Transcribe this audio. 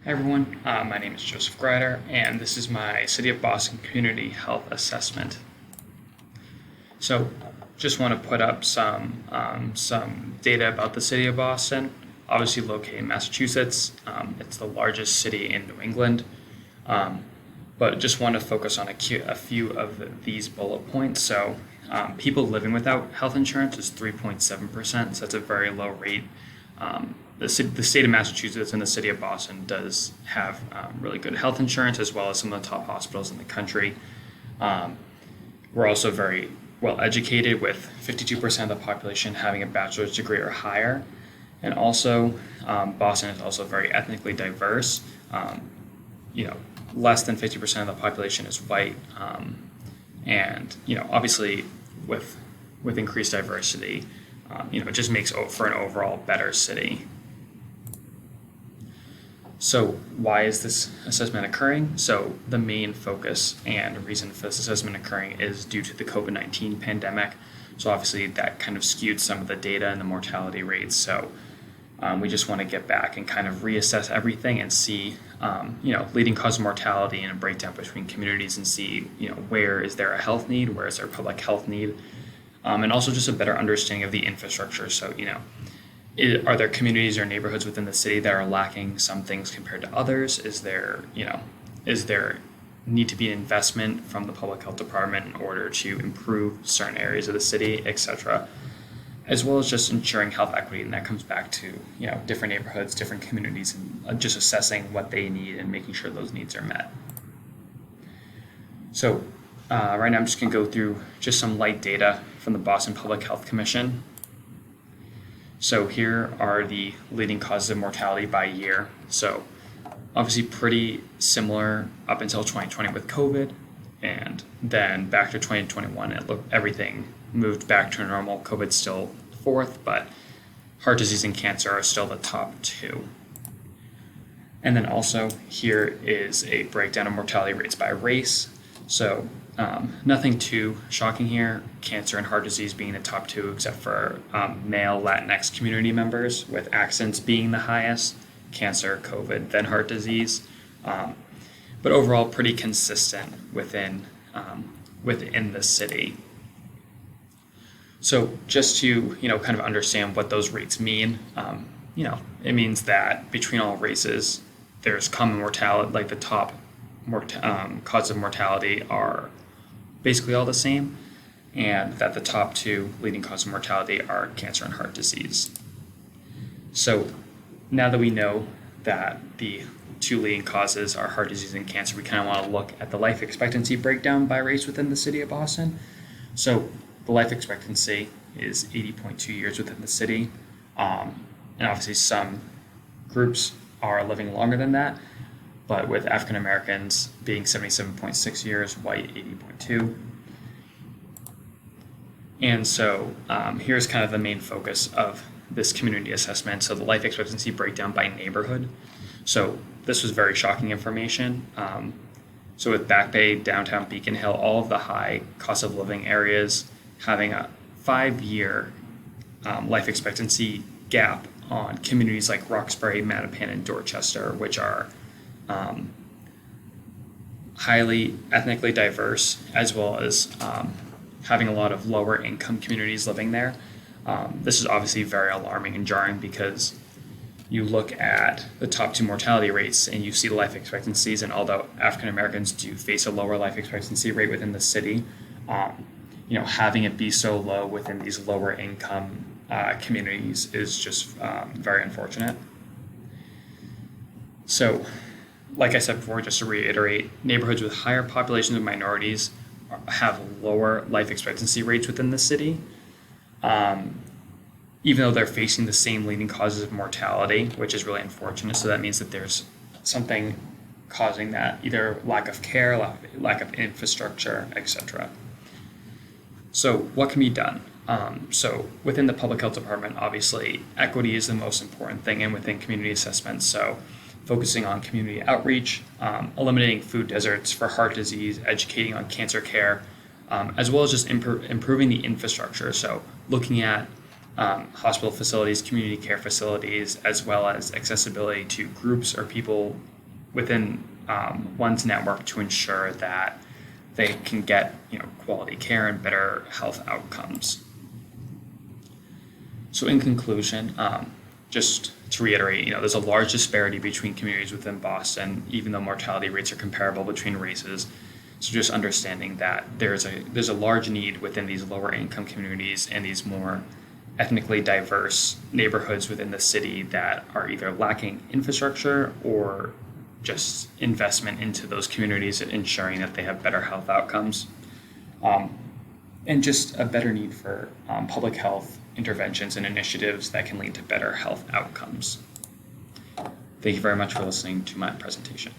Hi everyone, my name is Joseph Grider, and this is my City of Boston Community Health Assessment. So, just want to put up some data about the City of Boston. Obviously located in Massachusetts, it's the largest city in New England, but just want to focus on a few of these bullet points. So, people living without health insurance is 3.7%, so that's a very low rate. The state of Massachusetts and the city of Boston does have really good health insurance, as well as some of the top hospitals in the country. We're also very well educated, with 52% of the population having a bachelor's degree or higher. And also, Boston is also very ethnically diverse. Less than 50% of the population is white. And obviously with increased diversity, it just makes for an overall better city. So why is this assessment occurring? So the main focus and reason for this assessment occurring is due to the COVID-19 pandemic. So obviously that kind of skewed some of the data and the mortality rates. So we just want to get back and kind of reassess everything and see, leading cause of mortality and a breakdown between communities, and see, where is there a health need, where is there a public health need, and also just a better understanding of the infrastructure. So, are there communities or neighborhoods within the city that are lacking some things compared to others? Is there need to be an investment from the public health department in order to improve certain areas of the city, etc., as well as just ensuring health equity? And that comes back to, different neighborhoods, different communities, and just assessing what they need and making sure those needs are met. So right now I'm just going to go through just some light data from the Boston Public Health Commission. So here are the leading causes of mortality by year. So obviously pretty similar up until 2020 with COVID, and then back to 2021, everything moved back to normal. COVID's still fourth, but heart disease and cancer are still the top two. And then also here is a breakdown of mortality rates by race. So nothing too shocking here, cancer and heart disease being the top two, except for male Latinx community members, with accents being the highest, cancer, COVID, then heart disease. But overall pretty consistent within the city. So just to kind of understand what those rates mean, it means that between all races, there's common mortality, like the top cause of mortality are basically all the same, and that the top two leading causes of mortality are cancer and heart disease. So now that we know that the two leading causes are heart disease and cancer, we kind of want to look at the life expectancy breakdown by race within the city of Boston. So the life expectancy is 80.2 years within the city, and obviously some groups are living longer than that, but with African Americans being 77.6 years, white 80.2. And so here's kind of the main focus of this community assessment. So the life expectancy breakdown by neighborhood. So this was very shocking information. So with Back Bay, downtown Beacon Hill, all of the high cost of living areas having a 5-year life expectancy gap on communities like Roxbury, Mattapan, and Dorchester, which are highly ethnically diverse, as well as having a lot of lower income communities living there. This is obviously very alarming and jarring, because you look at the top two mortality rates and you see life expectancies, and although African Americans do face a lower life expectancy rate within the city, having it be so low within these lower income communities is just very unfortunate. So, like I said before, just to reiterate, neighborhoods with higher populations of minorities have lower life expectancy rates within the city, even though they're facing the same leading causes of mortality, which is really unfortunate. So that means that there's something causing that, either lack of care, lack of infrastructure, etc. So what can be done? So within the public health department, obviously equity is the most important thing, and within community assessments, so focusing on community outreach, eliminating food deserts for heart disease, educating on cancer care, as well as just improving the infrastructure. So looking at hospital facilities, community care facilities, as well as accessibility to groups or people within one's network to ensure that they can get quality care and better health outcomes. So in conclusion, just to reiterate, there's a large disparity between communities within Boston, even though mortality rates are comparable between races. So just understanding that there's a large need within these lower income communities and these more ethnically diverse neighborhoods within the city that are either lacking infrastructure or just investment into those communities and ensuring that they have better health outcomes. And just a better need for public health interventions and initiatives that can lead to better health outcomes. Thank you very much for listening to my presentation.